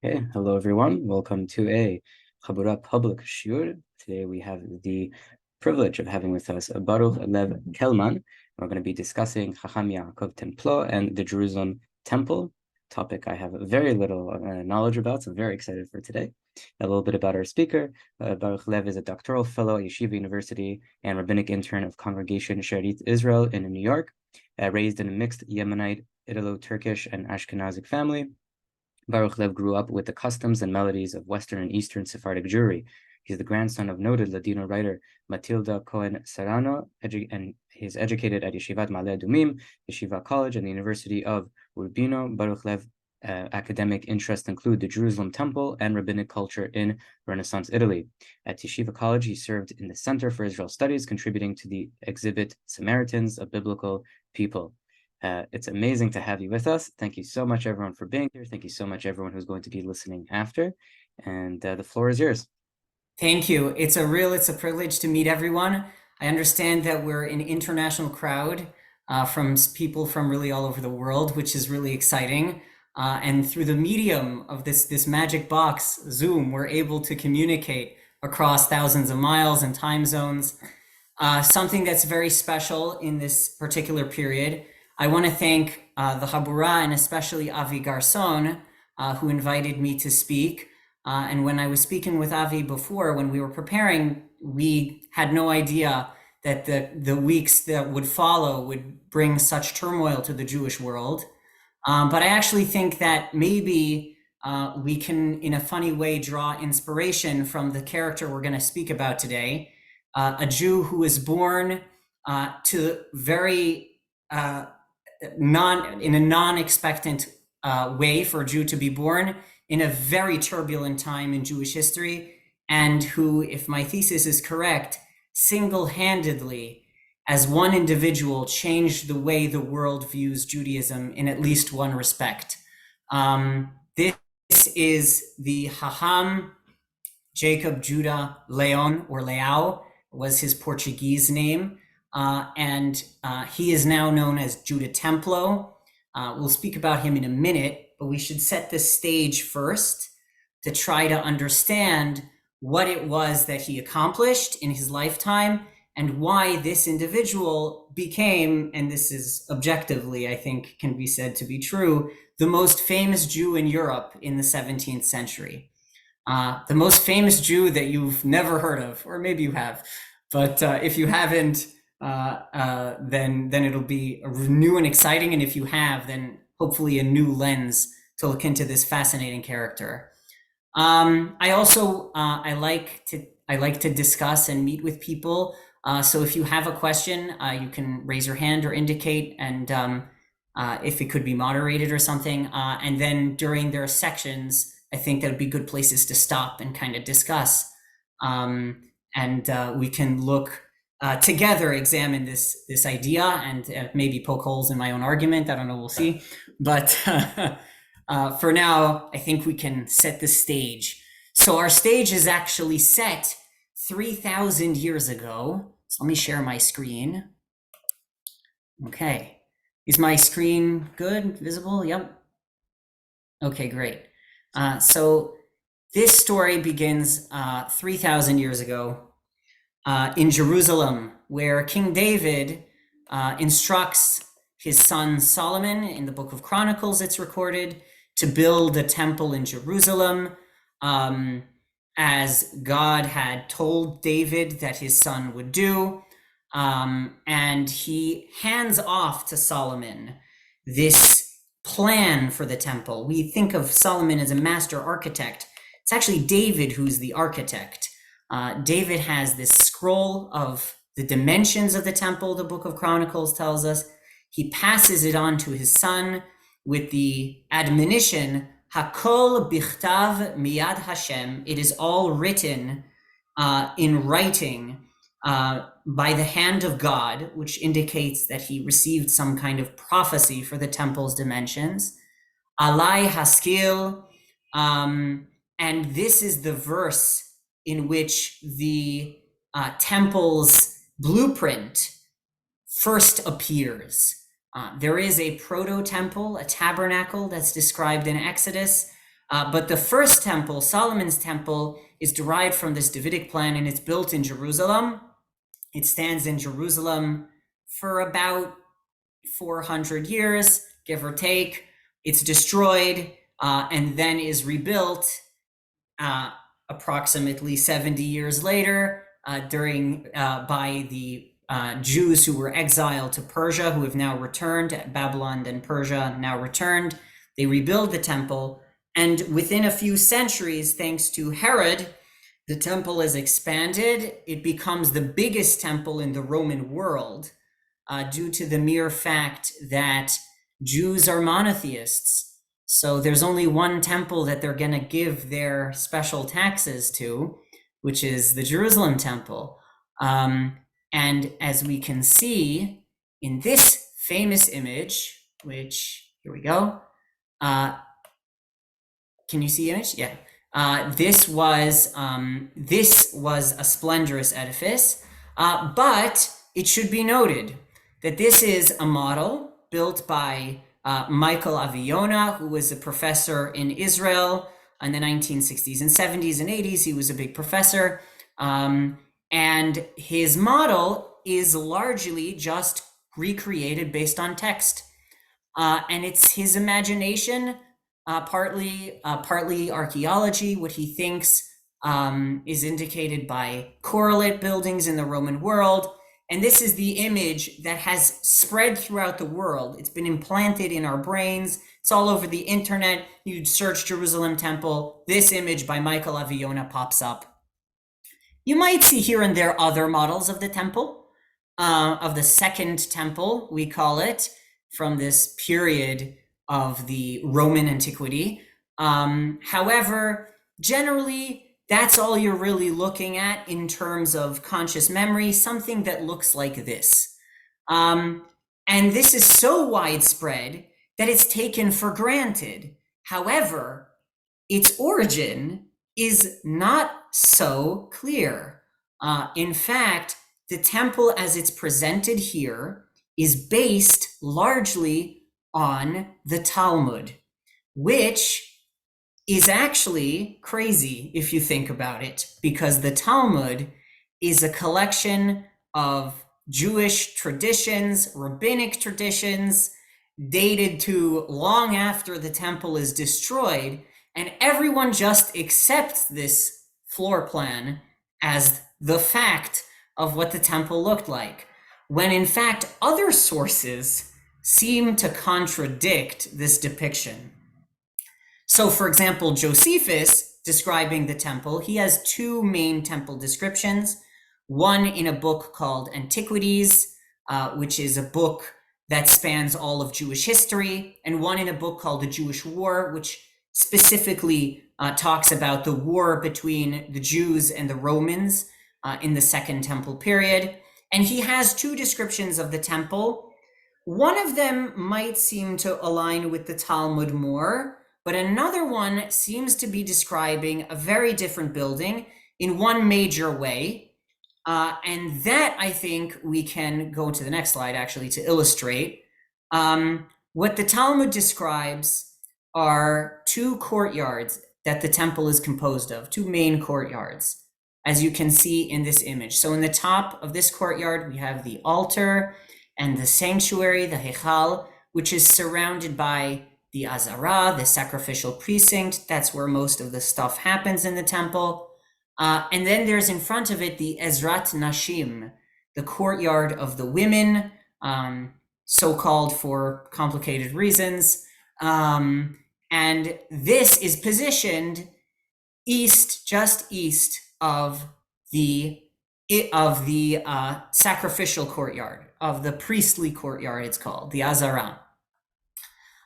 Okay, hello everyone. Welcome to a Chabura public shiur. Today we have the privilege of having with us Baruch Lev Kelman. We're going to be discussing Hakham Templo and the Jerusalem Temple, topic I have very little knowledge about, so I'm very excited for today. A little bit about our speaker. Baruch Lev is a doctoral fellow at Yeshiva University and rabbinic intern of Congregation Shearith Israel in New York, raised in a mixed Yemenite, Italo-Turkish, and Ashkenazic family. Baruch Lev grew up with the customs and melodies of Western and Eastern Sephardic Jewry. He's the grandson of noted Ladino writer Matilda Cohen Serrano, and he's educated at Yeshivat Ma'ale Adumim, Yeshiva College, and the University of Urbino. Baruch Lev academic interests include the Jerusalem Temple and rabbinic culture in Renaissance Italy. At Yeshiva College, he served in the Center for Israel Studies, contributing to the exhibit Samaritans, a Biblical People. It's amazing to have you with us. Thank you so much, everyone, for being here. Thank you so much, everyone who's going to be listening after. And the floor is yours. Thank you. It's a privilege to meet everyone. I understand that we're an international crowd from people from really all over the world, which is really exciting. And through the medium of this magic box, Zoom, we're able to communicate across thousands of miles and time zones. Something that's very special in this particular period. I want to thank the Habura and especially Avi Garson, who invited me to speak. And when I was speaking with Avi before, when we were preparing, we had no idea that the weeks that would follow would bring such turmoil to the Jewish world. But I actually think that maybe we can, in a funny way, draw inspiration from the character we're going to speak about today, a Jew who was born to very in a non-expectant way for a Jew to be born in a very turbulent time in Jewish history, and who, if my thesis is correct, single-handedly, as one individual, changed the way the world views Judaism in at least one respect. This is the Hakham Jacob Judah Leon, or Leao was his Portuguese name. And he is now known as Judah Templo. We'll speak about him in a minute, but we should set the stage first to try to understand what it was that he accomplished in his lifetime and why this individual became, and this is objectively, I think, can be said to be true, the most famous Jew in Europe in the 17th century. The most famous Jew that you've never heard of, or maybe you have, but if you haven't, then it'll be new and exciting. And if you have, then hopefully a new lens to look into this fascinating character. I also I like to discuss and meet with people. So if you have a question, you can raise your hand or indicate, and if it could be moderated or something. And then during their sections, I think that would be good places to stop and kind of discuss. And we can look together, examine this idea, and maybe poke holes in my own argument. I don't know, we'll see. But for now, I think we can set the stage. So our stage is actually set 3,000 years ago. So let me share my screen. Okay. Is my screen good, visible? Yep. Okay, great. So this story begins 3,000 years ago in Jerusalem, where King David instructs his son Solomon, in the book of Chronicles it's recorded, to build a temple in Jerusalem, as God had told David that his son would do. And he hands off to Solomon this plan for the temple. We think of Solomon as a master architect. It's actually David who's the architect. David has this scroll of the dimensions of the temple, the book of Chronicles tells us. He passes it on to his son with the admonition, Hakol bichtav miyad Hashem. It is all written in writing by the hand of God, which indicates that he received some kind of prophecy for the temple's dimensions. Alai haskil, and this is the verse in which the temple's blueprint first appears. There is a proto-temple, a tabernacle that's described in Exodus, But the first temple, Solomon's temple, is derived from this Davidic plan, and it's built in Jerusalem. It stands in Jerusalem for about 400 years, give or take. It's destroyed and then is rebuilt approximately 70 years later by the Jews who were exiled to Persia, who have now returned. Babylon and Persia now returned. They rebuild the temple, and within a few centuries, thanks to Herod, the temple is expanded. It becomes the biggest temple in the Roman world due to the mere fact that Jews are monotheists. So there's only one temple that they're going to give their special taxes to, which is the Jerusalem temple. And as we can see in this famous image, which, here we go. Can you see the image? Yeah. This was a splendorous edifice, but it should be noted that this is a model built by Michael Aviona, who was a professor in Israel in the 1960s and 70s and 80s. He was a big professor, and his model is largely just recreated based on text, and it's his imagination. Partly archaeology. What he thinks is indicated by correlate buildings in the Roman world. And this is the image that has spread throughout the world. It's been implanted in our brains. It's all over the internet. You search Jerusalem temple, this image by Michael Aviona pops up. You might see here and there other models of the temple, of the second temple, we call it, from this period of the Roman antiquity. However, generally, that's all you're really looking at in terms of conscious memory, something that looks like this. And this is so widespread that it's taken for granted. However, its origin is not so clear. In fact, the temple as it's presented here is based largely on the Talmud, which is actually crazy if you think about it, because the Talmud is a collection of Jewish traditions, rabbinic traditions, dated to long after the temple is destroyed, and everyone just accepts this floor plan as the fact of what the temple looked like, when in fact other sources seem to contradict this depiction. So for example, Josephus, describing the temple, he has two main temple descriptions, one in a book called Antiquities, which is a book that spans all of Jewish history, and one in a book called The Jewish War, which specifically talks about the war between the Jews and the Romans in the Second Temple period. And he has two descriptions of the temple. One of them might seem to align with the Talmud more, but another one seems to be describing a very different building in one major way. And that, I think, we can go to the next slide, actually, to illustrate. What the Talmud describes are two courtyards that the temple is composed of, two main courtyards, as you can see in this image. So in the top of this courtyard, we have the altar and the sanctuary, the Hechal, which is surrounded by the Azara, the sacrificial precinct. That's where most of the stuff happens in the temple. And then there's in front of it the Ezrat Nashim, the courtyard of the women, so-called for complicated reasons. And this is positioned just east of the sacrificial courtyard, of the priestly courtyard, it's called, the Azara.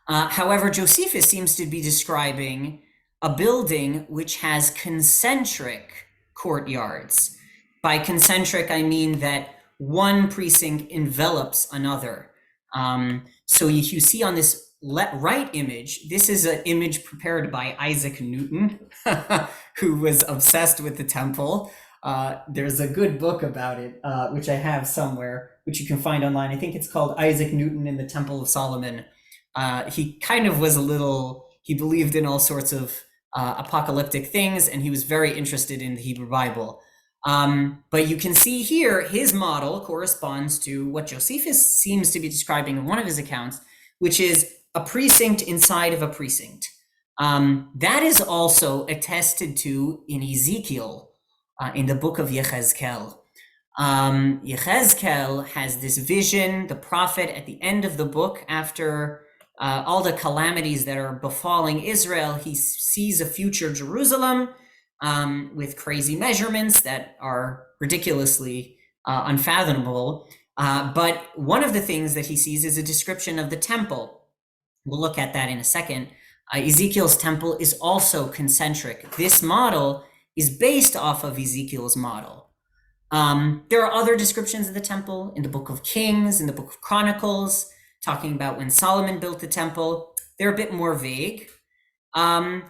However, Josephus seems to be describing a building which has concentric courtyards. By concentric, I mean that one precinct envelops another. So if you see on this right image, this is an image prepared by Isaac Newton, who was obsessed with the temple. There's a good book about it, which I have somewhere, which you can find online. I think it's called Isaac Newton in the Temple of Solomon. He kind of was he believed in all sorts of apocalyptic things, and he was very interested in the Hebrew Bible. But you can see here, his model corresponds to what Josephus seems to be describing in one of his accounts, which is a precinct inside of a precinct. That is also attested to in Ezekiel, in the book of Yechezkel. Yechezkel has this vision, the prophet at the end of the book, after all the calamities that are befalling Israel, he sees a future Jerusalem with crazy measurements that are ridiculously unfathomable. But one of the things that he sees is a description of the temple. We'll look at that in a second. Ezekiel's temple is also concentric. This model is based off of Ezekiel's model. There are other descriptions of the temple in the book of Kings, in the book of Chronicles, talking about when Solomon built the temple. They're a bit more vague. So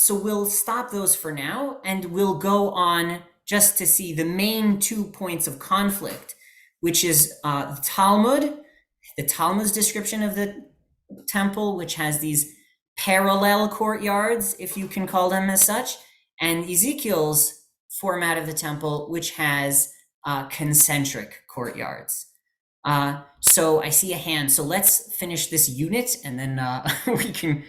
we'll stop those for now, and we'll go on just to see the main 2 points of conflict, which is the Talmud's description of the temple, which has these parallel courtyards, if you can call them as such, and Ezekiel's format of the temple, which has concentric courtyards. So I see a hand. So let's finish this unit, and then we can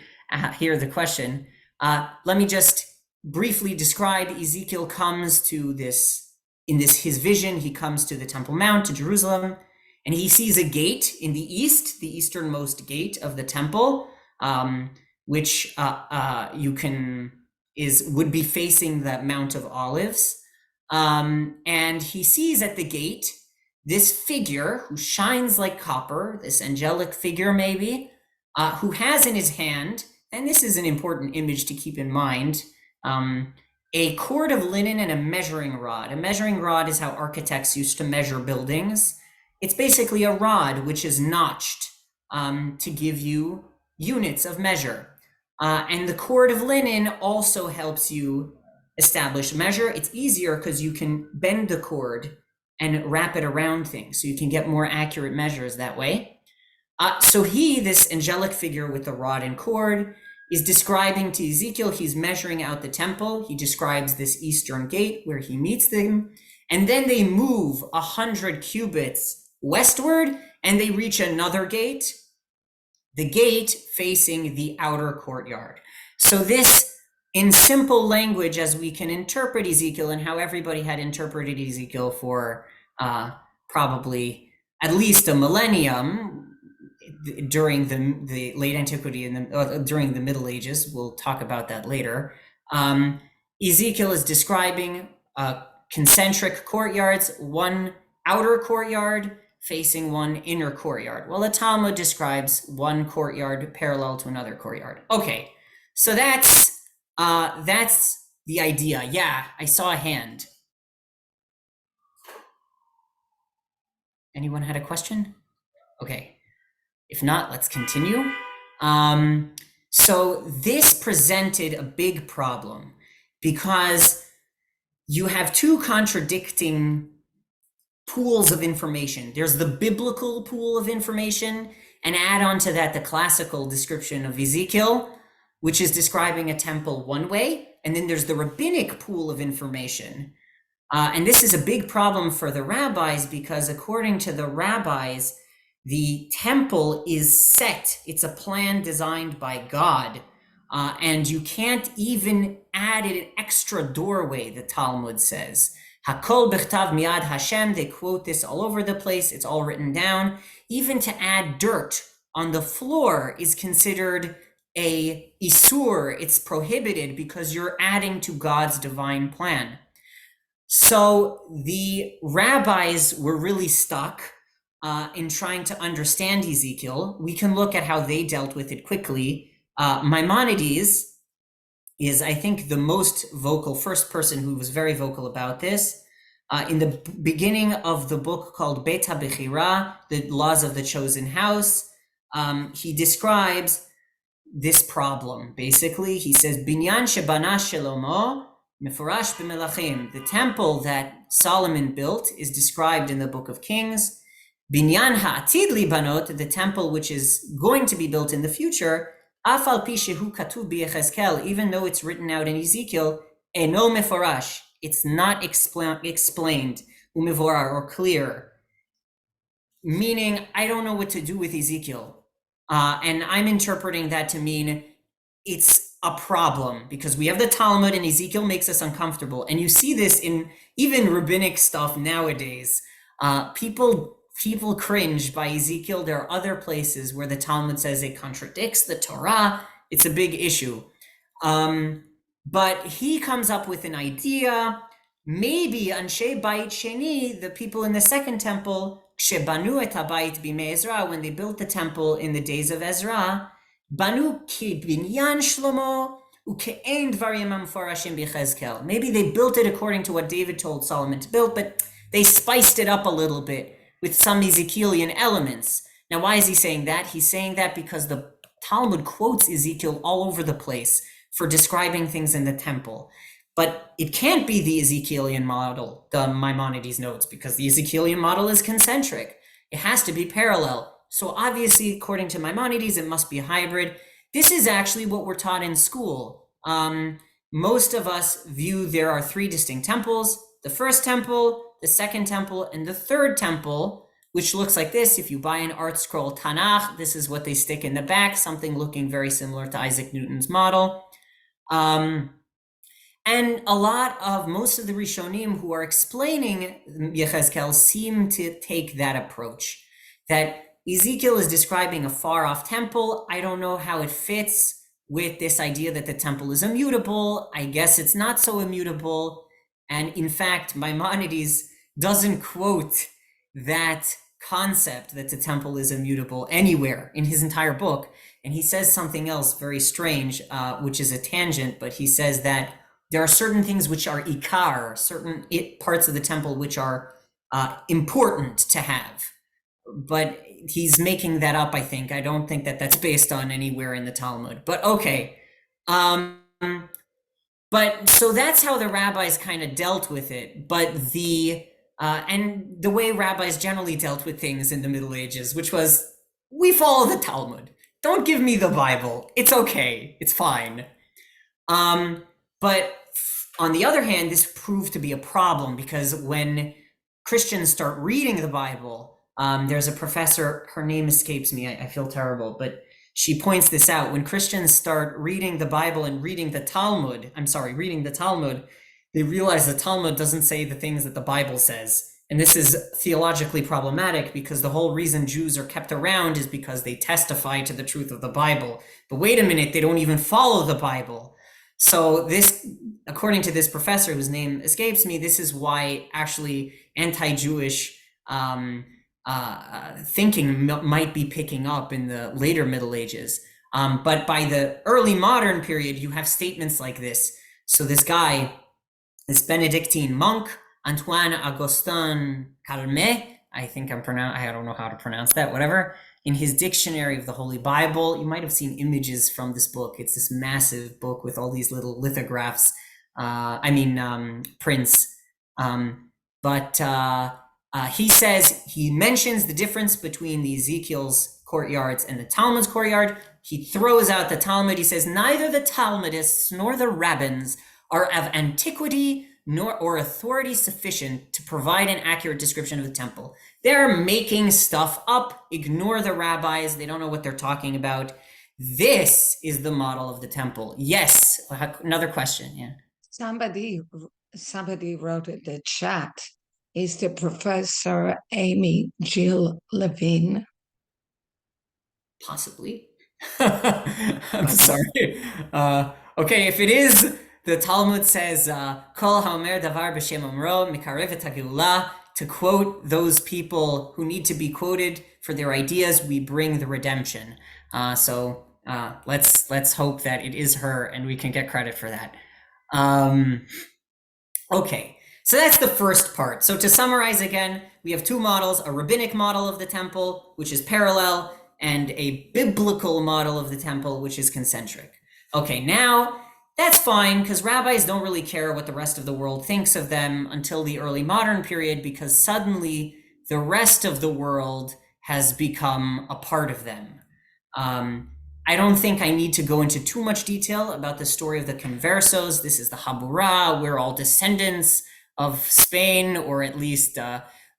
hear the question. Let me just briefly describe. Ezekiel comes to his vision, he comes to the Temple Mount, to Jerusalem, and he sees a gate in the east, the easternmost gate of the temple, which would be facing the Mount of Olives. And he sees at the gate this figure who shines like copper, this angelic figure maybe, who has in his hand, and this is an important image to keep in mind, a cord of linen and a measuring rod. A measuring rod is how architects used to measure buildings. It's basically a rod which is notched to give you units of measure. And the cord of linen also helps you establish measure. It's easier because you can bend the cord and wrap it around things, so you can get more accurate measures that way. So this angelic figure with the rod and cord, is describing to Ezekiel, he's measuring out the temple. He describes this eastern gate where he meets them. And then they move 100 cubits westward, and they reach another gate, the gate facing the outer courtyard. So this, in simple language, as we can interpret Ezekiel and how everybody had interpreted Ezekiel for probably at least a millennium during the late antiquity and during the Middle Ages. We'll talk about that later. Ezekiel is describing concentric courtyards, one outer courtyard facing one inner courtyard. Well, the Talmud describes one courtyard parallel to another courtyard. Okay, so that's the idea. Yeah, I saw a hand. Anyone had a question? Okay, if not, let's continue. So this presented a big problem because you have two contradicting pools of information. There's the biblical pool of information, and add on to that the classical description of Ezekiel, which is describing a temple one way, and then there's the rabbinic pool of information. And this is a big problem for the rabbis because according to the rabbis, the temple is set. It's a plan designed by God. And you can't even add an extra doorway, the Talmud says. Hakol bechtav miad Hashem, they quote this all over the place. It's all written down. Even to add dirt on the floor is considered a isur. It's prohibited because you're adding to God's divine plan. So the rabbis were really stuck in trying to understand Ezekiel. We can look at how they dealt with it quickly. Maimonides is, I think, the most vocal, first person who was very vocal about this. In the beginning of the book called Bet Bechira, the laws of the chosen house, he describes this problem. Basically, he says, Binyan shebana Shlomo mefurash b'melachim. The temple that Solomon built is described in the book of Kings. Binyan ha'atid libanot, the temple which is going to be built in the future, Afal pi shehu katuv b'Yechezkel, even though it's written out in Ezekiel, eno meforash, it's not explained, umevorar, or clear. Meaning, I don't know what to do with Ezekiel. And I'm interpreting that to mean it's a problem because we have the Talmud and Ezekiel makes us uncomfortable. And you see this in even rabbinic stuff nowadays. People cringe by Ezekiel. There are other places where the Talmud says it contradicts the Torah. It's a big issue. But he comes up with an idea. Maybe Anshe Bait Sheni, the people in the second temple, Shebanu et habayit bimei Ezra, when they built the temple in the days of Ezra, Banu ki binyan Shlomo uke'ein dvarim hamforashim b'Yechezkel. Maybe they built it according to what David told Solomon to build, but they spiced it up a little bit with some Ezekielian elements. Now, why is he saying that? He's saying that because the Talmud quotes Ezekiel all over the place for describing things in the temple. But it can't be the Ezekielian model, the Maimonides notes, because the Ezekielian model is concentric. It has to be parallel. So obviously, according to Maimonides, it must be a hybrid. This is actually what we're taught in school. Most of us view there are three distinct temples: the first temple, the second temple, and the third temple, which looks like this. If you buy an art scroll Tanakh, this is what they stick in the back, something looking very similar to Isaac Newton's model. And most of the Rishonim who are explaining Yechezkel seem to take that approach, that Ezekiel is describing a far-off temple. I don't know how it fits with this idea that the temple is immutable. I guess it's not so immutable. And in fact, Maimonides doesn't quote that concept that the temple is immutable anywhere in his entire book. And he says something else very strange, which is a tangent, but he says that there are certain things which are ikar, certain parts of the temple which are important to have. But he's making that up, I think. I don't think that that's based on anywhere in the Talmud. But okay. But so that's how the rabbis kind of dealt with it. But and the way rabbis generally dealt with things in the Middle Ages, which was, we follow the Talmud. Don't give me the Bible. It's okay. It's fine. But on the other hand, this proved to be a problem because when Christians start reading the Bible, there's a professor, her name escapes me, I feel terrible, but she points this out. When Christians start reading the Bible and reading the Talmud, they realize the Talmud doesn't say the things that the Bible says. And this is theologically problematic because the whole reason Jews are kept around is because they testify to the truth of the Bible. But wait a minute, they don't even follow the Bible. So this, according to this professor whose name escapes me, this is why actually anti-Jewish thinking might be picking up in the later Middle Ages. But by the early modern period, you have statements like this. So this guy, this Benedictine monk, Antoine Augustin Calmet, I don't know how to pronounce that, whatever. In his Dictionary of the Holy Bible, you might have seen images from this book. It's this massive book with all these little lithographs, prints. He says, he mentions the difference between the Ezekiel's courtyards and the Talmud's courtyard. He throws out the Talmud. He says, neither the Talmudists nor the rabbins are of antiquity or authority sufficient to provide an accurate description of the temple. They're making stuff up. Ignore the rabbis. They don't know what they're talking about. This is the model of the temple. Yes. Another question. Yeah. Somebody wrote in the chat, is the Professor Amy Jill Levine? Possibly. I'm sorry. Okay, if it is, the Talmud says, Kol haomer davar b'shem omro mikarev et hageulah. To quote those people who need to be quoted for their ideas, we bring the redemption. So let's hope that it is her and we can get credit for that. Okay, so that's the first part. So to summarize again, we have two models, a rabbinic model of the temple, which is parallel, and a biblical model of the temple, which is concentric. Okay, now that's fine because rabbis don't really care what the rest of the world thinks of them until the early modern period, because suddenly the rest of the world has become a part of them. I don't think I need to go into too much detail about the story of the conversos. This is the Habura. We're all descendants of Spain, or at least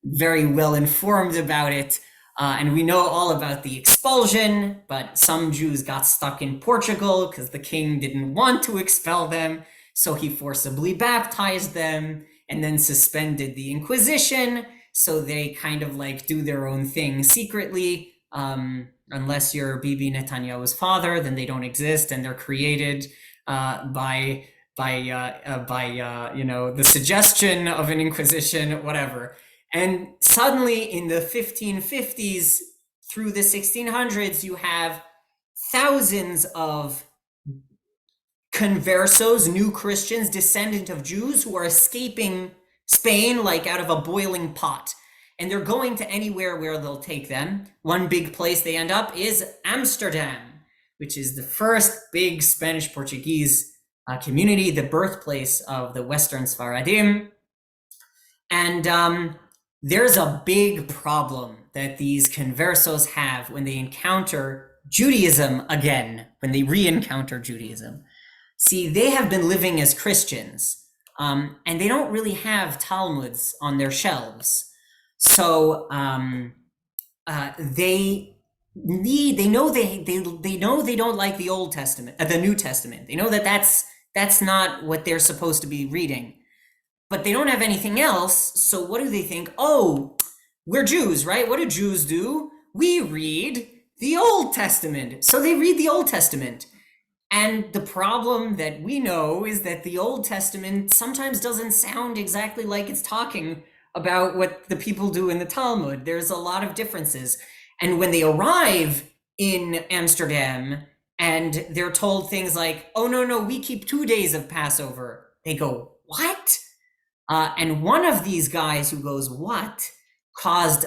very well informed about it. And we know all about the expulsion, but some Jews got stuck in Portugal because the king didn't want to expel them. So he forcibly baptized them and then suspended the Inquisition. So they kind of like do their own thing secretly. Unless you're Bibi Netanyahu's father, then they don't exist, and they're created by the suggestion of an Inquisition, whatever. And suddenly in the 1550s through the 1600s, you have thousands of conversos, new Christians, descendant of Jews, who are escaping Spain like out of a boiling pot. And they're going to anywhere where they'll take them. One big place they end up is Amsterdam, which is the first big Spanish-Portuguese community, the birthplace of the Western Sfaradim. And there's a big problem that these conversos have when they encounter Judaism again, when they re-encounter Judaism. See, they have been living as Christians, and they don't really have Talmuds on their shelves. So they know they don't like the Old Testament, the New Testament. They know that that's not what they're supposed to be reading, but they don't have anything else. So what do they think? Oh, we're Jews, right? What do Jews do? We read the Old Testament. So they read the Old Testament. And the problem that we know is that the Old Testament sometimes doesn't sound exactly like it's talking about what the people do in the Talmud. There's a lot of differences. And when they arrive in Amsterdam and they're told things like, oh, no, we keep 2 days of Passover, they go, what? And one of these guys who goes, what, caused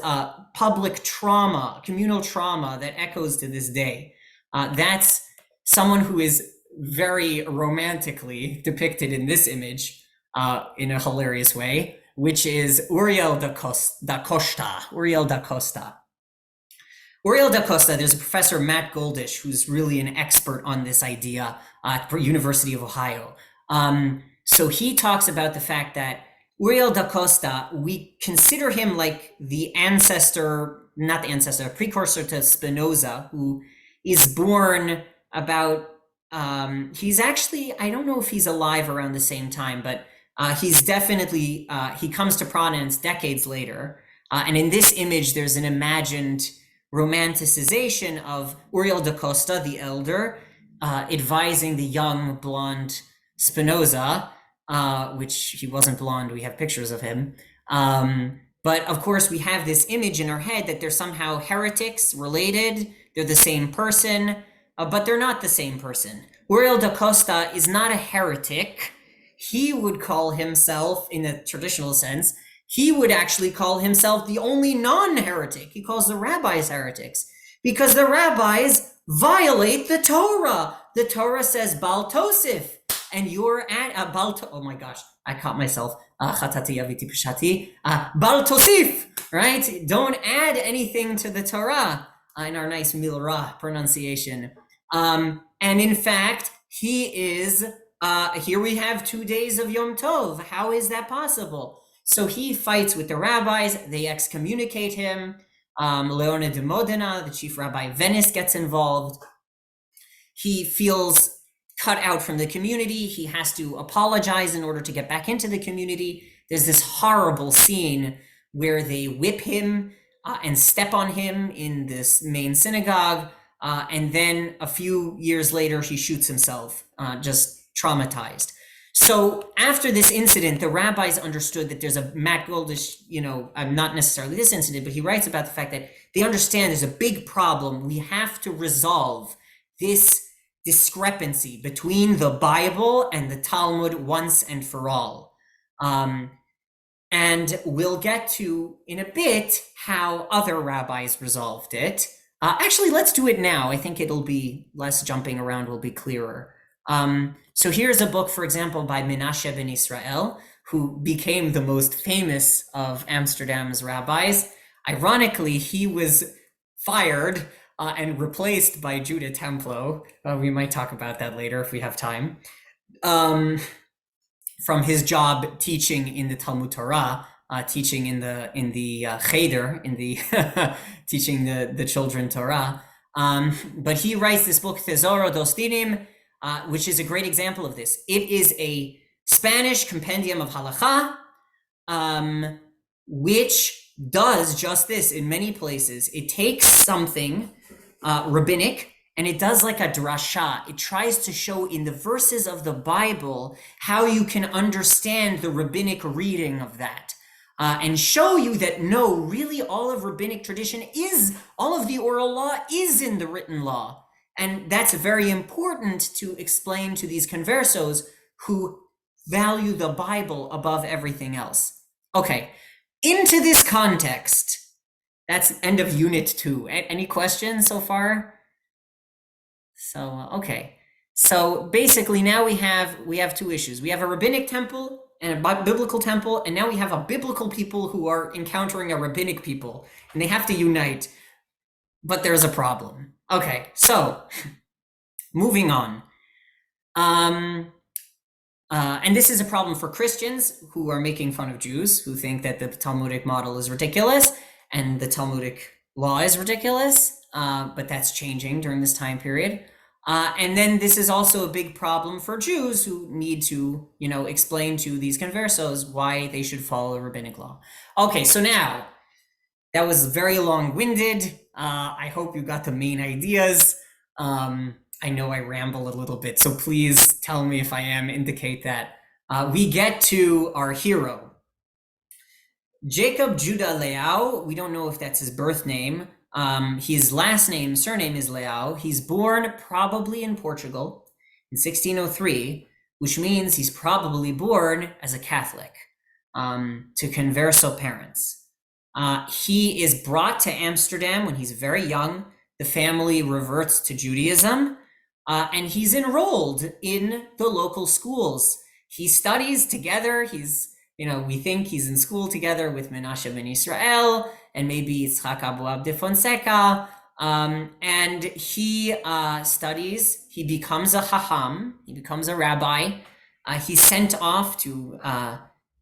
public trauma, communal trauma that echoes to this day. That's someone who is very romantically depicted in this image in a hilarious way, which is Uriel da Costa. Uriel da Costa, there's a professor, Matt Goldish, who's really an expert on this idea at the University of Ohio. So he talks about the fact that Uriel da Costa, we consider him like the precursor to Spinoza, who is born about, he's actually, I don't know if he's alive around the same time, but he's definitely, he comes to prominence decades later. And in this image, there's an imagined romanticization of Uriel da Costa, the elder, advising the young blonde Spinoza, which he wasn't blonde, we have pictures of him. But of course, we have this image in our head that they're somehow heretics, related, they're the same person, but they're not the same person. Uriel da Costa is not a heretic. He would call himself, in the traditional sense, he would actually call himself the only non-heretic. He calls the rabbis heretics because the rabbis violate the Torah. The Torah says Bal Tosif, and you're at oh my gosh, I caught myself. Chatati aviti pishati. Bal Tosif, right? Don't add anything to the Torah in our nice Milra pronunciation. And in fact, he is, here we have 2 days of Yom Tov. How is that possible? So he fights with the rabbis, they excommunicate him. Leone de Modena, the chief rabbi of Venice, gets involved. He feels cut out from the community. He has to apologize in order to get back into the community. There's this horrible scene where they whip him and step on him in this main synagogue. And then a few years later, he shoots himself, just traumatized. So after this incident, the rabbis understood that there's a Matt Goldish, not necessarily this incident, but he writes about the fact that they understand there's a big problem. We have to resolve this discrepancy between the Bible and the Talmud once and for all. And we'll get to, in a bit, how other rabbis resolved it. Actually, let's do it now. I think it'll be less jumping around, will be clearer. So here's a book, for example, by Menashe ben Israel, who became the most famous of Amsterdam's rabbis. Ironically, he was fired and replaced by Judah Templo. We might talk about that later if we have time. From his job teaching in the Talmud Torah, teaching in the cheder, in the teaching the children Torah. But he writes this book Tesoro dos Dinim, which is a great example of this. It is a Spanish compendium of halakha, which does just this in many places. It takes something rabbinic and it does like a drasha. It tries to show in the verses of the Bible how you can understand the rabbinic reading of that. And show you that no, really all of rabbinic tradition is, all of the oral law is in the written law. And that's very important to explain to these conversos who value the Bible above everything else. Okay, into this context, that's end of unit 2. Any questions so far? So, okay. So basically now we have two issues. We have a rabbinic temple and a biblical temple, and now we have a biblical people who are encountering a rabbinic people, and they have to unite, but there's a problem. Okay, so moving on. And this is a problem for Christians who are making fun of Jews, who think that the Talmudic model is ridiculous and the Talmudic law is ridiculous, but that's changing during this time period. And then this is also a big problem for Jews who need to, explain to these conversos why they should follow rabbinic law. Okay, so now that was very long-winded. I hope you got the main ideas. I know I ramble a little bit, so please tell me if I am, indicate that. We get to our hero. Jacob Judah Leao, we don't know if that's his birth name. His surname is Leao. He's born probably in Portugal in 1603, which means he's probably born as a Catholic, to converso parents. He is brought to Amsterdam when he's very young. The family reverts to Judaism, and he's enrolled in the local schools. He studies together. We think he's in school together with Menashe ben Israel and maybe Yitzhak Abu Abde Fonseca. And he studies, he becomes a Hakham, he becomes a rabbi. He's sent off to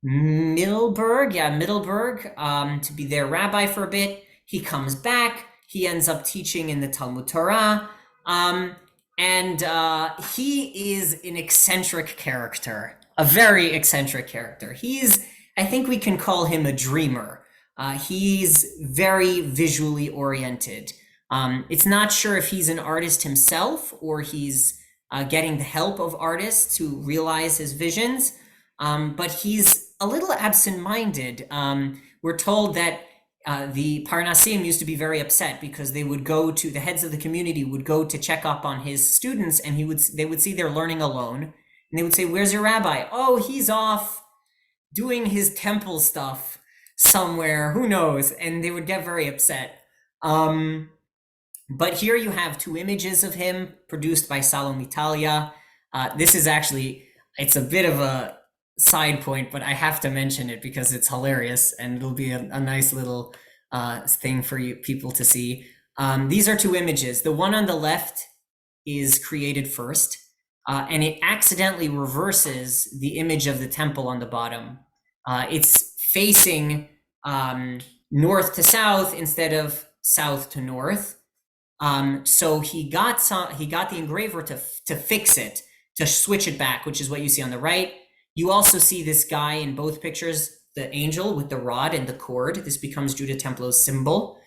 Middelburg, to be their rabbi for a bit. He comes back, he ends up teaching in the Talmud Torah. And he is an eccentric character. A very eccentric character. I think we can call him a dreamer. He's very visually oriented. It's not sure if he's an artist himself or he's getting the help of artists to realize his visions, but he's a little absent-minded. We're told that the Parnasim used to be very upset because the heads of the community would go to check up on his students, and they would see they're learning alone. And they would say, "Where's your rabbi?" "Oh, he's off doing his temple stuff somewhere, who knows?" And they would get very upset. But here you have two images of him produced by Salom Italia. This is actually, it's a bit of a side point, but I have to mention it because it's hilarious and it'll be a nice little thing for people to see. These are two images. The one on the left is created first. And it accidentally reverses the image of the temple on the bottom. It's facing north to south instead of south to north. So he got the engraver to fix it, to switch it back, which is what you see on the right. You also see this guy in both pictures, the angel with the rod and the cord. This becomes Judah Templo's symbol,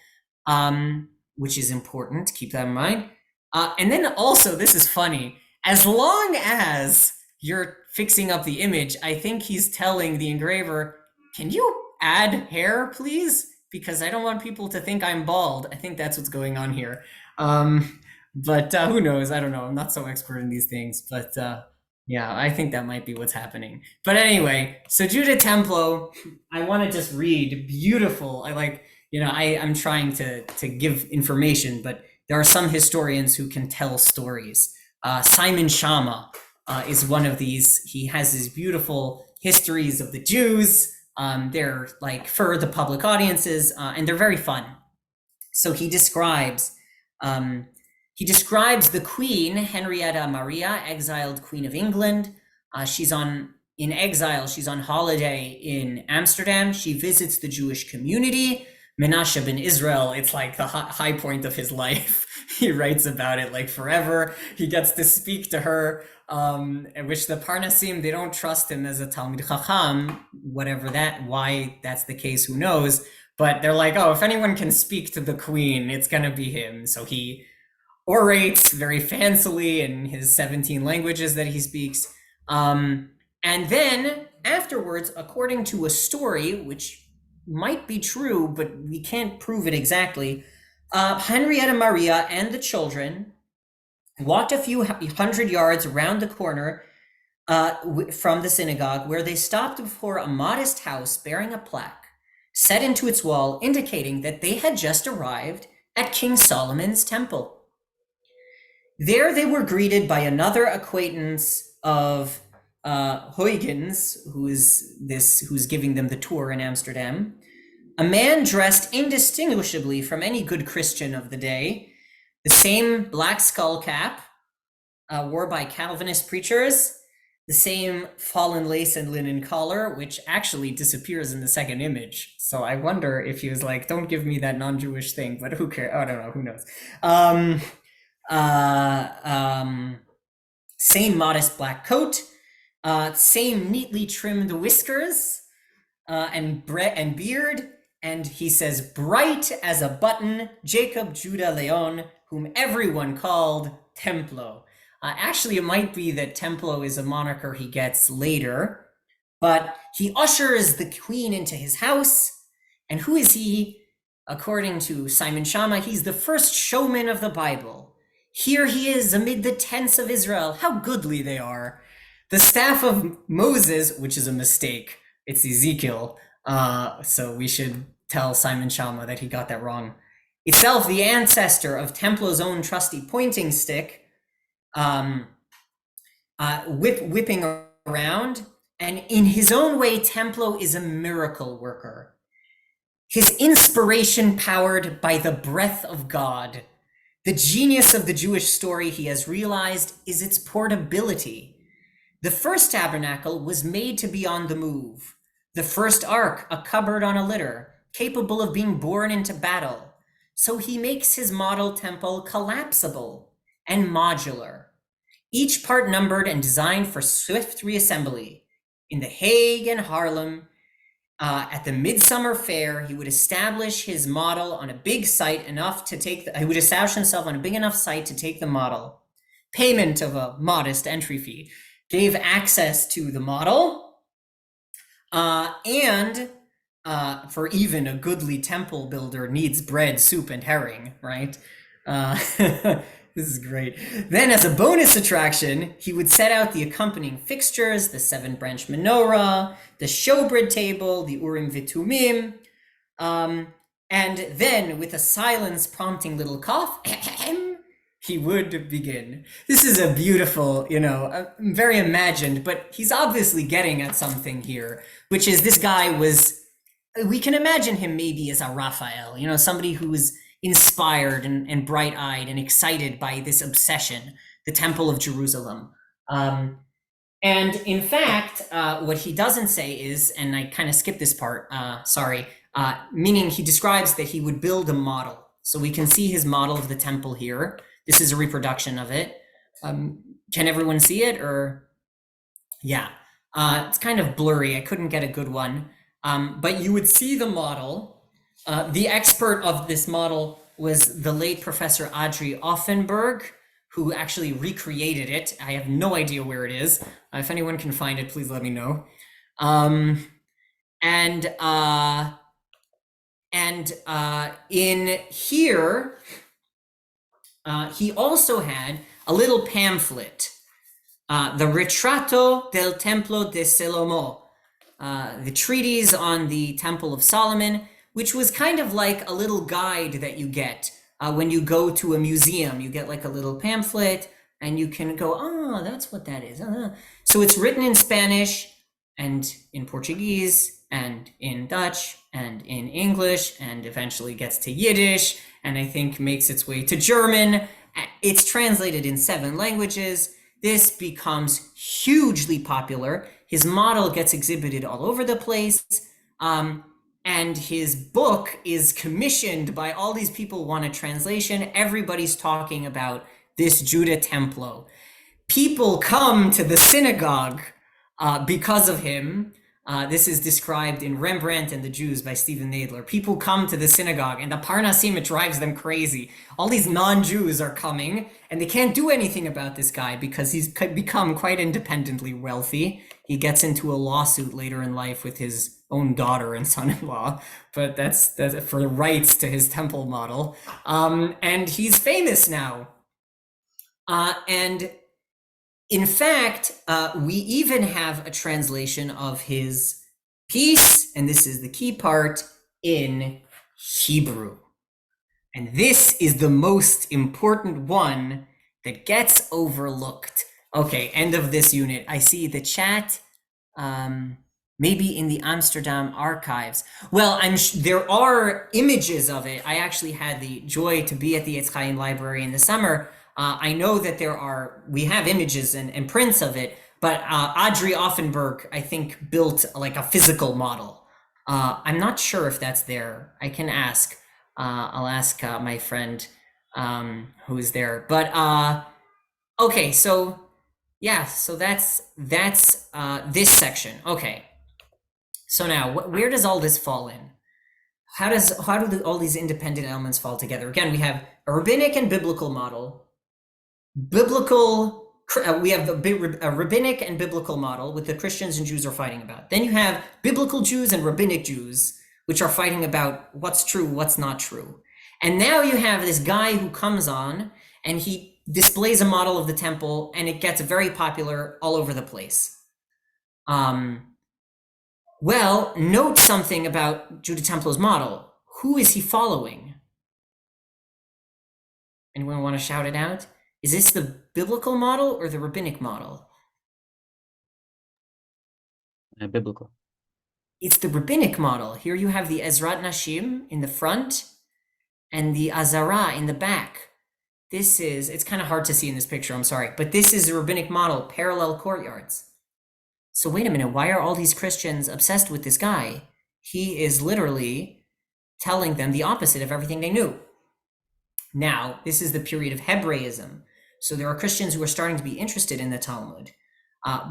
which is important. Keep that in mind. And then also, this is funny. As long as you're fixing up the image, I think he's telling the engraver, "Can you add hair, please? Because I don't want people to think I'm bald." I think that's what's going on here. But who knows? I don't know. I'm not so expert in these things. But yeah, I think that might be what's happening. But anyway, so Judah Templo, I want to just read beautiful. I'm trying to give information, but there are some historians who can tell stories. Simon Schama is one of these. He has these beautiful histories of the Jews. They're like for the public audiences, and they're very fun. So he describes He describes the queen, Henrietta Maria, exiled Queen of England. She's in exile. She's on holiday in Amsterdam. She visits the Jewish community. Menashe ben Israel, it's like the high point of his life. He writes about it like forever. He gets to speak to her, which the Parnasim, they don't trust him as a Talmid Chacham, why that's the case, who knows? But they're like, oh, if anyone can speak to the queen, it's gonna be him. So he orates very fancily in his 17 languages that he speaks. And then afterwards, according to a story, which might be true, but we can't prove it exactly, Henrietta Maria and the children walked a few hundred yards around the corner from the synagogue, where they stopped before a modest house bearing a plaque set into its wall, indicating that they had just arrived at King Solomon's temple. There they were greeted by another acquaintance of Huygens, who's giving them the tour in Amsterdam, a man dressed indistinguishably from any good Christian of the day, the same black skull cap wore by Calvinist preachers, the same fallen lace and linen collar, which actually disappears in the second image. So I wonder if he was like, don't give me that non-Jewish thing, but who cares? I don't know, who knows? Same modest black coat, same neatly trimmed whiskers, and beard, and he says, bright as a button, Jacob Judah Leon, whom everyone called Templo. Actually, it might be that Templo is a moniker he gets later, but he ushers the queen into his house. And who is he? According to Simon Schama, he's the first showman of the Bible. Here he is amid the tents of Israel. How goodly they are. The staff of Moses, which is a mistake. It's Ezekiel. So we should tell Simon Schama that he got that wrong. Itself the ancestor of Templo's own trusty pointing stick, whipping around. And in his own way, Templo is a miracle worker. His inspiration powered by the breath of God. The genius of the Jewish story he has realized is its portability. The first tabernacle was made to be on the move. The first ark, a cupboard on a litter, capable of being borne into battle. So he makes his model temple collapsible and modular, each part numbered and designed for swift reassembly. In The Hague and Haarlem, at the Midsummer Fair, he would establish his model on a big site enough to take, he would establish himself on a big enough site to take the model. Payment of a modest entry fee gave access to the model, and for even a goodly temple builder needs bread, soup, and herring, right? This is great. Then as a bonus attraction, he would set out the accompanying fixtures, the 7-branch menorah, the showbread table, the Urim Vitumim, and then with a silence prompting little cough, he would begin. This is a beautiful, very imagined, but he's obviously getting at something here, which is this guy we can imagine him maybe as a Raphael, somebody who was inspired and bright-eyed and excited by this obsession, the Temple of Jerusalem. And in fact, what he doesn't say is, and I kind of skipped this part, meaning he describes that he would build a model. So we can see his model of the temple here. This is a reproduction of it. Can everyone see it, or? Yeah, it's kind of blurry. I couldn't get a good one. But you would see the model. The expert of this model was the late Professor Adri Offenberg, who actually recreated it. I have no idea where it is. If anyone can find it, please let me know. In here, he also had a little pamphlet, the Retrato del Templo de Salomón, the treatise on the Temple of Solomon, which was kind of like a little guide that you get when you go to a museum. You get like a little pamphlet and you can go, oh, that's what that is. So it's written in Spanish and in Portuguese and in Dutch and in English, and eventually gets to Yiddish, and I think makes its way to German. It's translated in 7 languages. This becomes hugely popular. His model gets exhibited all over the place. And his book is commissioned by all these people who want a translation. Everybody's talking about this Judah Templo. People come to the synagogue because of him. This is described in Rembrandt and the Jews by Stephen Nadler. People come to the synagogue, and the Parnasim, it drives them crazy. All these non-Jews are coming, and they can't do anything about this guy because he's become quite independently wealthy. He gets into a lawsuit later in life with his own daughter and son-in-law, but that's for the rights to his temple model. And he's famous now. And in fact, we even have a translation of his piece, and this is the key part, in Hebrew. And this is the most important one that gets overlooked. Okay, end of this unit. I see the chat, maybe in the Amsterdam archives. Well, there are images of it. I actually had the joy to be at the Etz Chaim library in the summer. I know that we have images and prints of it, but Audrey Offenberg, I think, built like a physical model. I'm not sure if that's there. I can ask. I'll ask my friend who is there. But okay, so yeah, so that's this section. Okay, so now where does all this fall in? How do all these independent elements fall together? Again, we have a rabbinic and biblical model. We have a rabbinic and biblical model, with the Christians and Jews are fighting about. Then you have biblical Jews and rabbinic Jews, which are fighting about what's true, what's not true. And now you have this guy who comes on and he displays a model of the temple, and it gets very popular all over the place. Well, note something about Judah Templo's model. Who is he following? Anyone want to shout it out? Is this the biblical model or the rabbinic model? Biblical. It's the rabbinic model. Here you have the Ezrat Nashim in the front and the Azara in the back. It's kind of hard to see in this picture, I'm sorry, but this is the rabbinic model, parallel courtyards. So wait a minute, why are all these Christians obsessed with this guy? He is literally telling them the opposite of everything they knew. Now, this is the period of Hebraism. So there are Christians who are starting to be interested in the Talmud.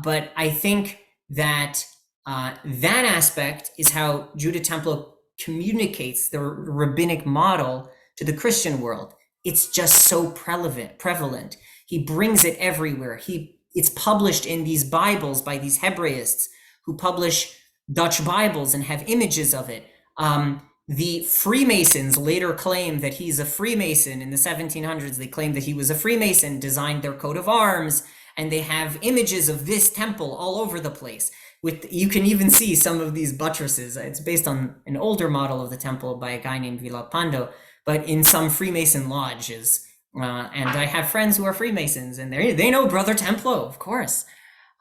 But I think that that aspect is how Judah Templo communicates the rabbinic model to the Christian world. It's just so prevalent. He brings it everywhere. It's published in these Bibles by these Hebraists who publish Dutch Bibles and have images of it. The Freemasons later claim that he's a Freemason. In the 1700s, they claimed that he was a Freemason, designed their coat of arms, and they have images of this temple all over the place. You can even see some of these buttresses. It's based on an older model of the temple by a guy named Villalpando, but in some Freemason lodges. And I have friends who are Freemasons, and they know Brother Templo, of course.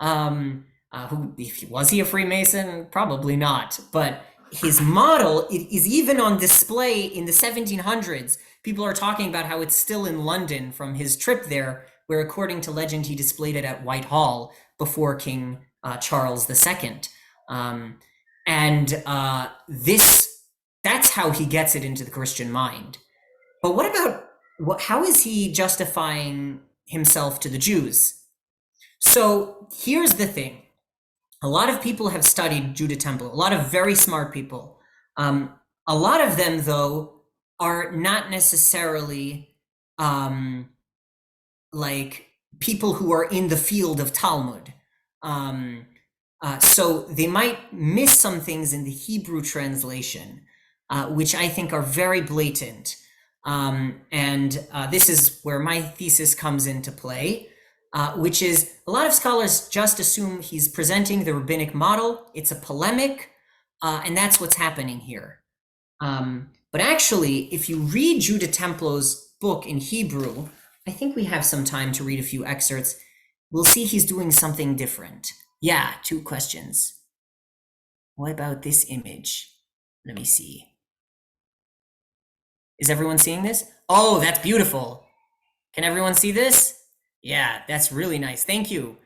Was he a Freemason? Probably not. But his model is even on display in the 1700s. People are talking about how it's still in London from his trip there, where according to legend, he displayed it at Whitehall before King Charles II. That's how he gets it into the Christian mind. But what about, how is he justifying himself to the Jews? So here's the thing. A lot of people have studied Judah Templo, a lot of very smart people. A lot of them, though, are not necessarily like people who are in the field of Talmud. So they might miss some things in the Hebrew translation, which I think are very blatant. This is where my thesis comes into play. Which is, a lot of scholars just assume he's presenting the rabbinic model. It's a polemic, and that's what's happening here. But actually, if you read Judah Templo's book in Hebrew, I think we have some time to read a few excerpts. We'll see he's doing something different. Yeah, 2 questions. What about this image? Let me see. Is everyone seeing this? Oh, that's beautiful. Can everyone see this? Yeah, that's really nice. Thank you.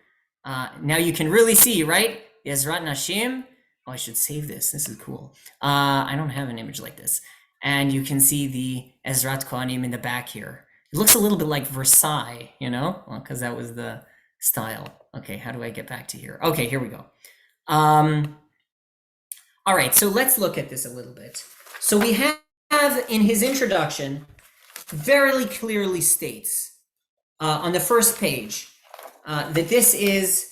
Now you can really see, right? Ezrat Nashim. Oh, I should save this. This is cool. I don't have an image like this. And you can see the Ezrat Kohanim in the back here. It looks a little bit like Versailles, you know? Well, because that was the style. Okay, how do I get back to here? Okay, here we go. All right, so let's look at this a little bit. So we have in his introduction, very clearly states on the first page that this is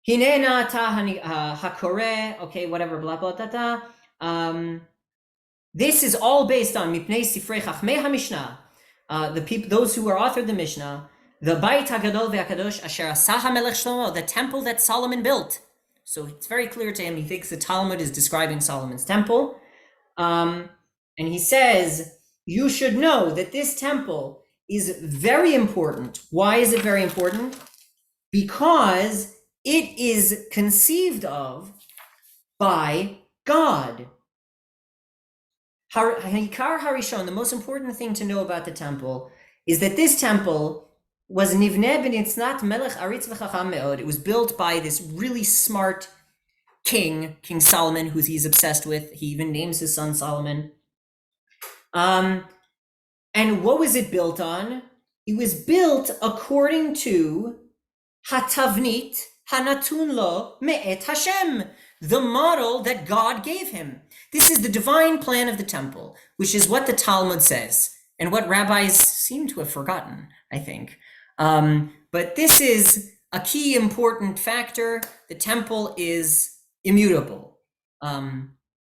Hinena ta hakore, okay, whatever, blah blah blah blah. This is all based on Mipnei Sifrei Chachmei HaMishnah, the people, those who are authored the Mishnah, the Beit HaGadol VeHaKadosh Asher Asah HaMelech Shlomo, the temple that Solomon built. So it's very clear to him. He thinks the Talmud is describing Solomon's temple, and he says you should know that this temple is very important. Why is it very important? Because it is conceived of by God. Ha'ikar Harishon, the most important thing to know about the temple is that this temple was nivneh b'nitznat melech aritz v'chacham me'od. It was built by this really smart king, King Solomon, who he's obsessed with. He even names his son Solomon. And what was it built on? It was built according to Hatavnit Hanatun Lo Me'et Hashem, the model that God gave him. This is the divine plan of the temple, which is what the Talmud says, and what rabbis seem to have forgotten, I think. But this is a key important factor. The temple is immutable.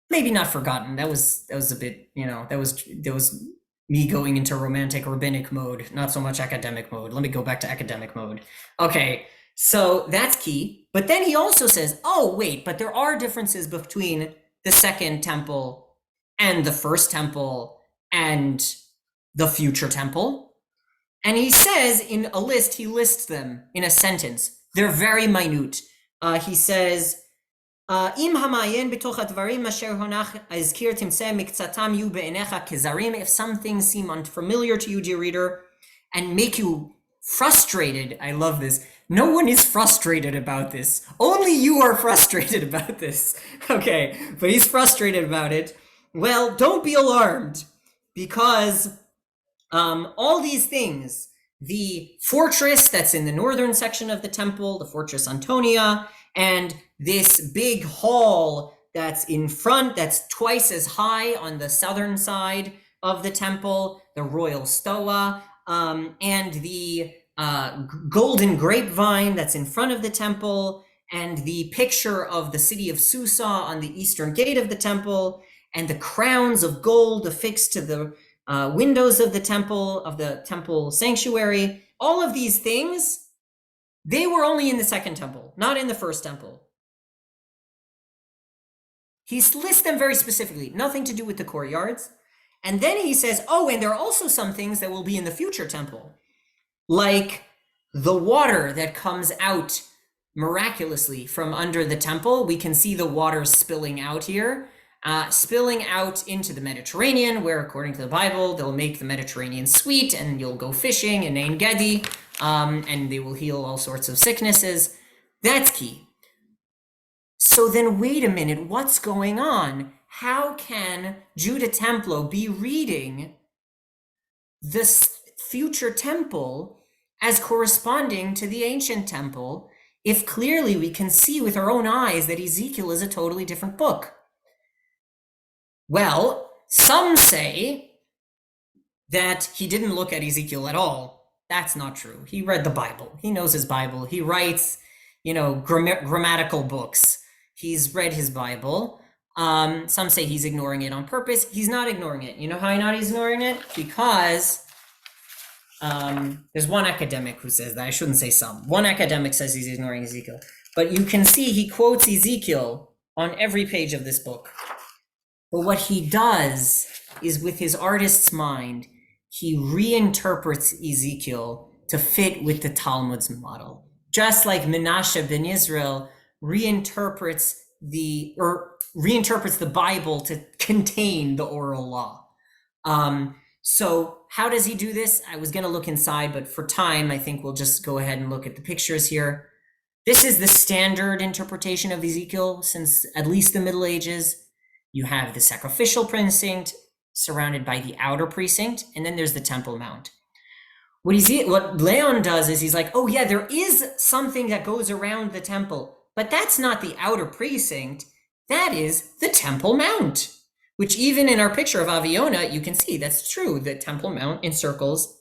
Maybe not forgotten. That was a bit, that was me going into romantic rabbinic mode, not so much academic mode. Let me go back to academic mode. Okay, so that's key. But then he also says, oh, wait, but there are differences between the second temple and the first temple and the future temple. And he says in a list, he lists them in a sentence. They're very minute. He says, if some things seem unfamiliar to you, dear reader, and make you frustrated, I love this. No one is frustrated about this. Only you are frustrated about this. Okay, but he's frustrated about it. Well, don't be alarmed, because all these things, the fortress that's in the northern section of the temple, the Fortress Antonia, and this big hall that's in front, that's twice as high on the southern side of the temple, the royal stoa, and the golden grapevine that's in front of the temple, and the picture of the city of Susa on the eastern gate of the temple, and the crowns of gold affixed to the windows of the temple sanctuary. All of these things, they were only in the second temple, not in the first temple. He lists them very specifically, nothing to do with the courtyards. And then he says, oh, and there are also some things that will be in the future temple, like the water that comes out miraculously from under the temple. We can see the water spilling out here, spilling out into the Mediterranean, where according to the Bible, they'll make the Mediterranean sweet, and you'll go fishing in Ein Gedi, and they will heal all sorts of sicknesses. That's key. So then wait a minute, what's going on? How can Judah Templo be reading this future temple as corresponding to the ancient temple if clearly we can see with our own eyes that Ezekiel is a totally different book? Well, some say that he didn't look at Ezekiel at all. That's not true. He read the Bible. He knows his Bible. He writes, grammatical books. He's read his Bible. Some say he's ignoring it on purpose. He's not ignoring it. You know how he's ignoring it? Because there's one academic who says that. I shouldn't say some. One academic says he's ignoring Ezekiel. But you can see he quotes Ezekiel on every page of this book. But what he does is, with his artist's mind, he reinterprets Ezekiel to fit with the Talmud's model. Just like Menashe ben Israel reinterprets or reinterprets the Bible to contain the oral law. So how does he do this? I was going to look inside, but for time, I think we'll just go ahead and look at the pictures here. This is the standard interpretation of Ezekiel since at least the Middle Ages. You have the sacrificial precinct surrounded by the outer precinct, and then there's the Temple Mount. What Leon does is he's like, oh yeah, there is something that goes around the temple, but that's not the outer precinct. That is the Temple Mount, which even in our picture of Aviona, you can see that's true. The Temple Mount encircles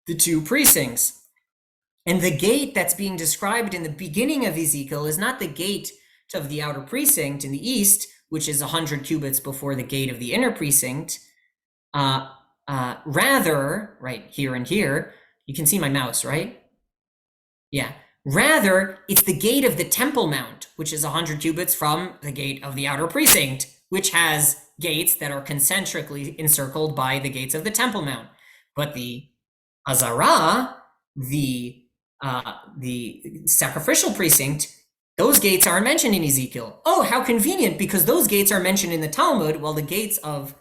the two precincts. And the gate that's being described in the beginning of Ezekiel is not the gate of the outer precinct in the east, which is 100 cubits before the gate of the inner precinct. Rather, right here and here, you can see my mouse, right? Yeah. Rather, it's the gate of the Temple Mount, which is 100 cubits from the gate of the outer precinct, which has gates that are concentrically encircled by the gates of the Temple Mount. But the Azara, the sacrificial precinct, those gates aren't mentioned in Ezekiel. Oh, how convenient, because those gates are mentioned in the Talmud, while the gates of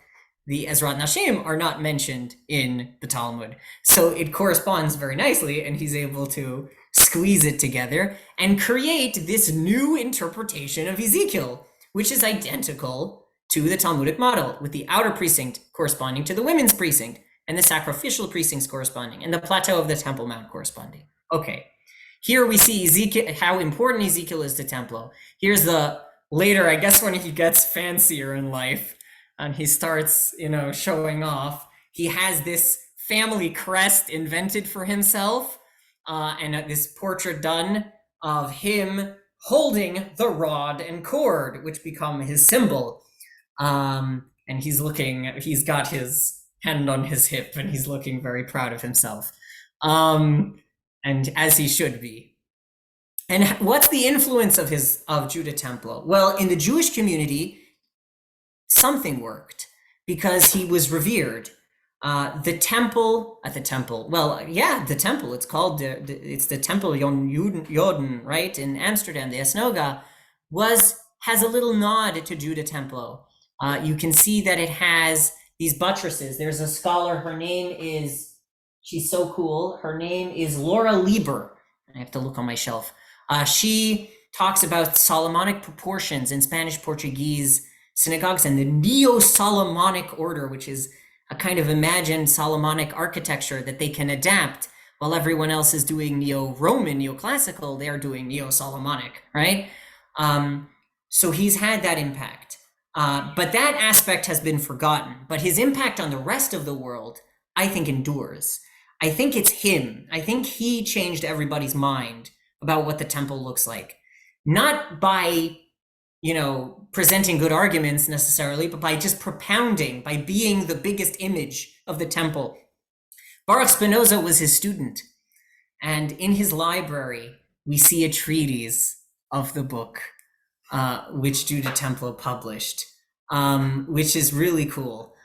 the Ezrat Nashim are not mentioned in the Talmud. So it corresponds very nicely, and he's able to squeeze it together and create this new interpretation of Ezekiel, which is identical to the Talmudic model, with the outer precinct corresponding to the women's precinct, and the sacrificial precincts corresponding, and the plateau of the Temple Mount corresponding. Okay, here we see Ezekiel, how important Ezekiel is to Templo. Here's the later, I guess, when he gets fancier in life, and he starts, showing off. He has this family crest invented for himself, and this portrait done of him holding the rod and cord, which become his symbol. And he's got his hand on his hip, and he's looking very proud of himself. And as he should be. And what's the influence of Judah Templo? Well, in the Jewish community, something worked because he was revered. The temple, it's called, it's the Temple Joden, right? In Amsterdam, the Esnoga, has a little nod to Judah Templo. You can see that it has these buttresses. There's a scholar, she's so cool. Her name is Laura Lieber. I have to look on my shelf. She talks about Solomonic proportions in Spanish Portuguese synagogues and the Neo-Solomonic order, which is a kind of imagined Solomonic architecture that they can adapt while everyone else is doing Neo-Roman, Neoclassical, they're doing Neo-Solomonic, right? So he's had that impact. But that aspect has been forgotten. But his impact on the rest of the world, I think, endures. I think it's him. I think he changed everybody's mind about what the temple looks like. Not by, presenting good arguments necessarily, but by just propounding, by being the biggest image of the temple. Baruch Spinoza was his student. And in his library, we see a treatise of the book, which Judah Templo published, which is really cool.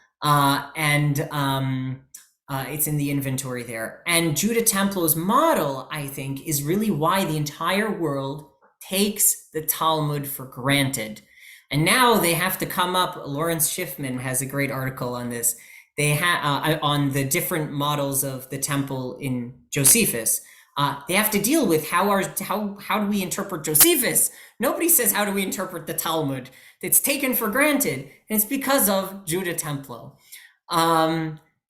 It's in the inventory there. And Judah Templo's model, I think, is really why the entire world takes the Talmud for granted. And now they have to come up, Lawrence Schiffman has a great article on this, on the different models of the temple in Josephus. They have to deal with how do we interpret Josephus? Nobody says, how do we interpret the Talmud? It's taken for granted, and it's because of Judah Templo.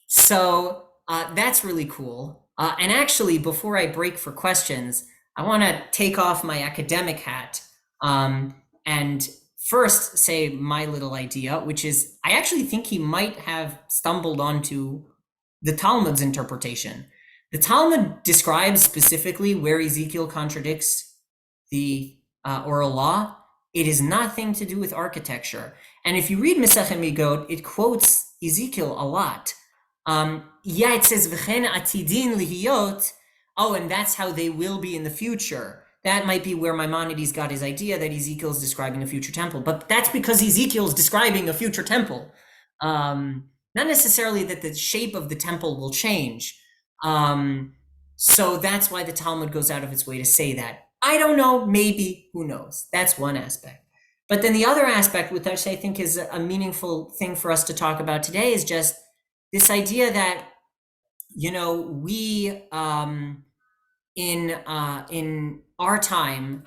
So that's really cool. And actually, before I break for questions, I want to take off my academic hat and first say my little idea, which is I actually think he might have stumbled onto the Talmud's interpretation. The Talmud describes specifically where Ezekiel contradicts the oral law. It is nothing to do with architecture. And if you read Masechet Migot, it quotes Ezekiel a lot. It says, V'chen atidin lihiyot. Oh, and that's how they will be in the future. That might be where Maimonides got his idea that Ezekiel is describing a future temple. But that's because Ezekiel is describing a future temple. Not necessarily that the shape of the temple will change. So that's why the Talmud goes out of its way to say that. I don't know, maybe, who knows? That's one aspect. But then the other aspect, which I think is a meaningful thing for us to talk about today, is just this idea that, we in our time,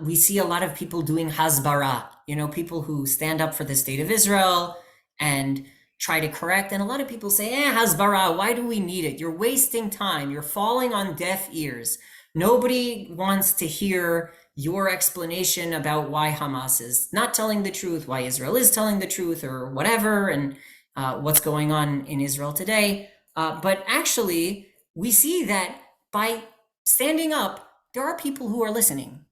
we see a lot of people doing hasbara, people who stand up for the state of Israel and try to correct. And a lot of people say, hasbara, why do we need it? You're wasting time. You're falling on deaf ears. Nobody wants to hear your explanation about why Hamas is not telling the truth, why Israel is telling the truth, or whatever, and what's going on in Israel today. But actually, we see that by standing up, there are people who are listening.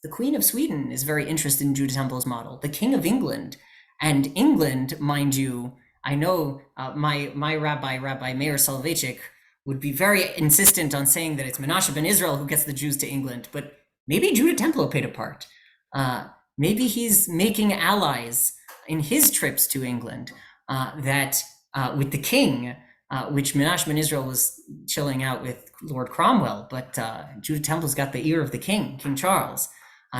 The Queen of Sweden is very interested in Judah Templo's model. The King of England, and England, mind you, I know my Rabbi Meir Soloveitchik, would be very insistent on saying that it's Menashe ben Israel who gets the Jews to England, but maybe Judah Templo played a part. Maybe he's making allies in his trips to England that with the king, which Menashe ben Israel was chilling out with Lord Cromwell, but Judah Templo's got the ear of the king, King Charles.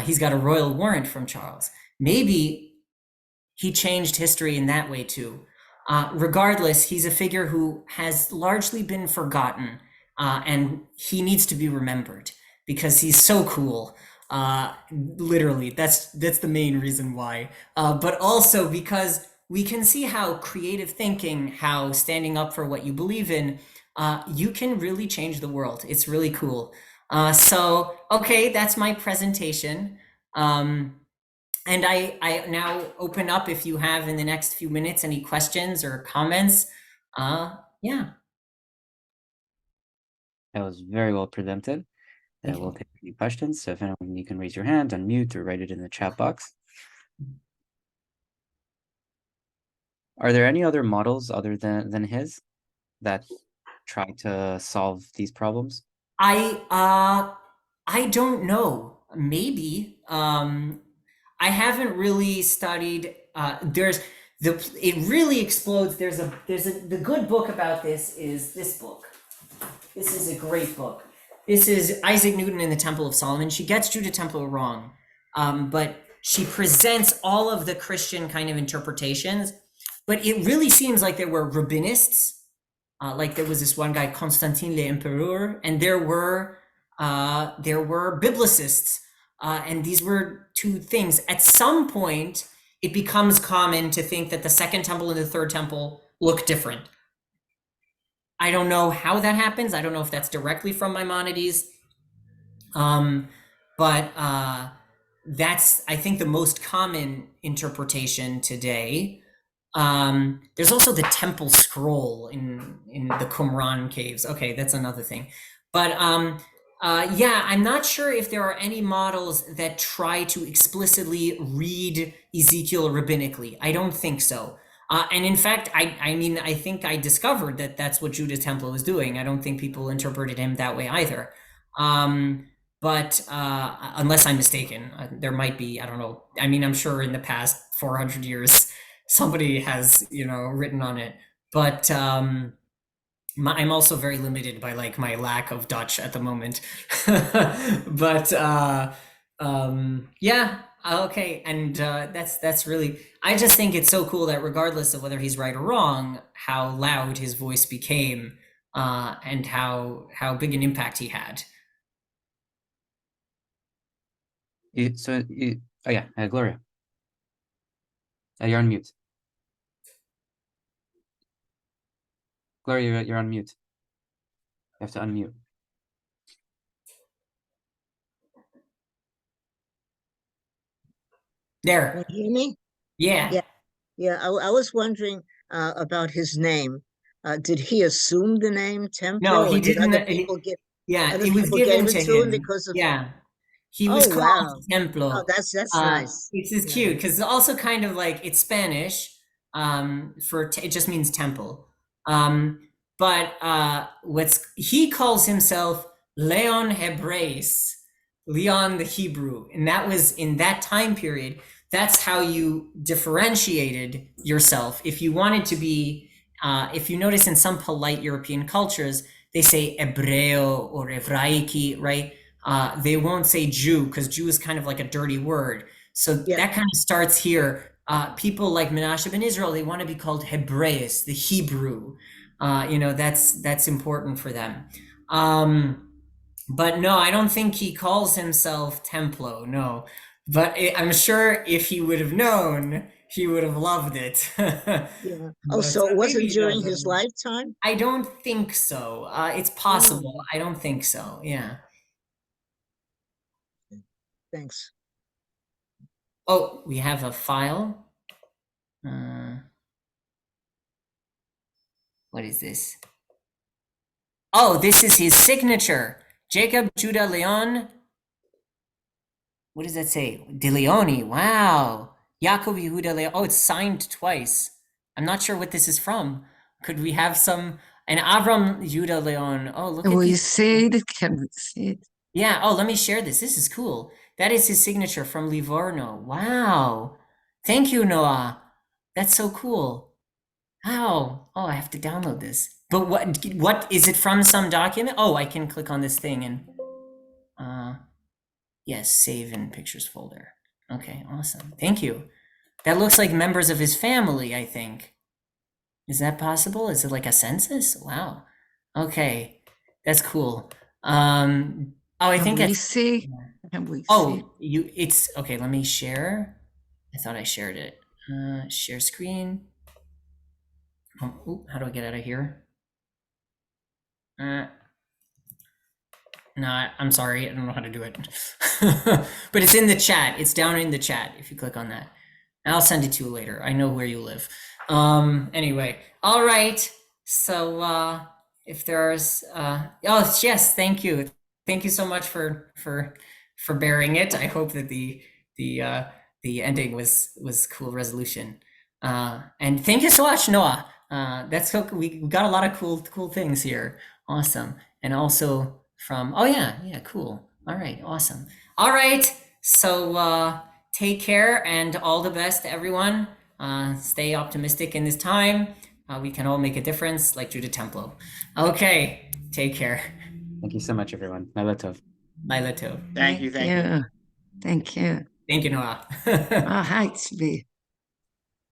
He's got a royal warrant from Charles. Maybe he changed history in that way too. Regardless, he's a figure who has largely been forgotten, and he needs to be remembered because he's so cool. Literally, that's the main reason why. But also because we can see how creative thinking, how standing up for what you believe in, you can really change the world. It's really cool. So, okay, that's my presentation. And I now open up if you have in the next few minutes any questions or comments. Yeah. That was very well presented. We'll take any questions. So if anyone, you can raise your hand, unmute, or write it in the chat box. Are there any other models other than his that try to solve these problems? I don't know. Maybe. I haven't really studied. It really explodes. The good book about this is this book. This is a great book. This is Isaac Newton in the Temple of Solomon. She gets Judah Templo wrong, but she presents all of the Christian kind of interpretations. But it really seems like there were rabbinists, like there was this one guy, Constantin l'Empereur, and there were biblicists, and these were two things. At some point, it becomes common to think that the Second Temple and the Third Temple look different. I don't know how that happens. I don't know if that's directly from Maimonides, but that's, I think, the most common interpretation today. There's also the Temple Scroll in the Qumran caves. Okay, that's another thing. But yeah, I'm not sure if there are any models that try to explicitly read Ezekiel rabbinically. I don't think so. And in fact, I think I discovered that that's what Judah Templo was doing. I don't think people interpreted him that way either. But unless I'm mistaken, there might be, I don't know. I mean, I'm sure in the past 400 years, somebody has, written on it. But I'm also very limited by like my lack of Dutch at the moment. But yeah. Okay, and that's really, I just think it's so cool that regardless of whether he's right or wrong, how loud his voice became, and how big an impact he had. Oh yeah, Gloria, you're on mute. Gloria, you're on mute. You have to unmute. There. Can you hear me? Yeah. Yeah. I was wondering about his name. Did he assume the name Templo? No, he or did didn't. other people give? Yeah, Other it was people given gave it to him him because of. Yeah, he was called Wow. Templo. Oh, that's nice. Which is cute because also kind of like it's Spanish. It just means temple. But he calls himself Leon Hebreus, Leon the Hebrew, and that was in that time period. That's how you differentiated yourself. If you wanted to be, if you notice in some polite European cultures, they say Hebreo or Evraiki, right? They won't say Jew because Jew is kind of like a dirty word. So Yeah. that kind of starts here. People like Menashe ben Israel, they want to be called Hebreus, the Hebrew. That's important for them. But no, I don't think he calls himself Templo. No, but I'm sure if he would have known, he would have loved it. Yeah. Oh, But so it maybe wasn't he during his doesn't. lifetime? I don't think so. It's possible. I don't think so. Yeah. Thanks. Oh, we have a file. What is this? Oh, this is his signature. Jacob Judah Leon. What does that say? De Leoni. Wow. Yaakov Yehuda Leon. Oh, it's signed twice. I'm not sure what this is from. Could we have some? And Avram Yehuda Leon. Oh, look Can at we these. see it? Can we see it? Yeah. Oh, let me share this. This is cool. That is his signature from Livorno. Wow. Thank you, Noah. That's so cool. Wow. Oh, I have to download this. But what is it from, some document? Oh, I can click on this thing and yes, save in pictures folder. Okay, awesome. Thank you. That looks like members of his family, I think. Is that possible? Is it like a census? Wow. Okay. That's cool. I think Can we that's see? Can we see? Oh, it's okay, let me share. I thought I shared it. Share screen. Oh, how do I get out of here? No, I'm sorry, I don't know how to do it. But it's in the chat. It's down in the chat if you click on that. I'll send it to you later. I know where you live. Anyway, all right. So if there's oh yes, thank you. Thank you so much for bearing it. I hope that the ending was cool resolution. And thank you so much, Noah. That's so we got a lot of cool things here. Awesome. And also from cool. All right, awesome. All right. So take care and all the best to everyone. Stay optimistic in this time. We can all make a difference like Judah Templo. Okay, take care. Thank you so much, everyone. Laila Tov. Laila Tov. Thank you. Thank you, Noah. Thank you, Noah. Hi, Tzvi.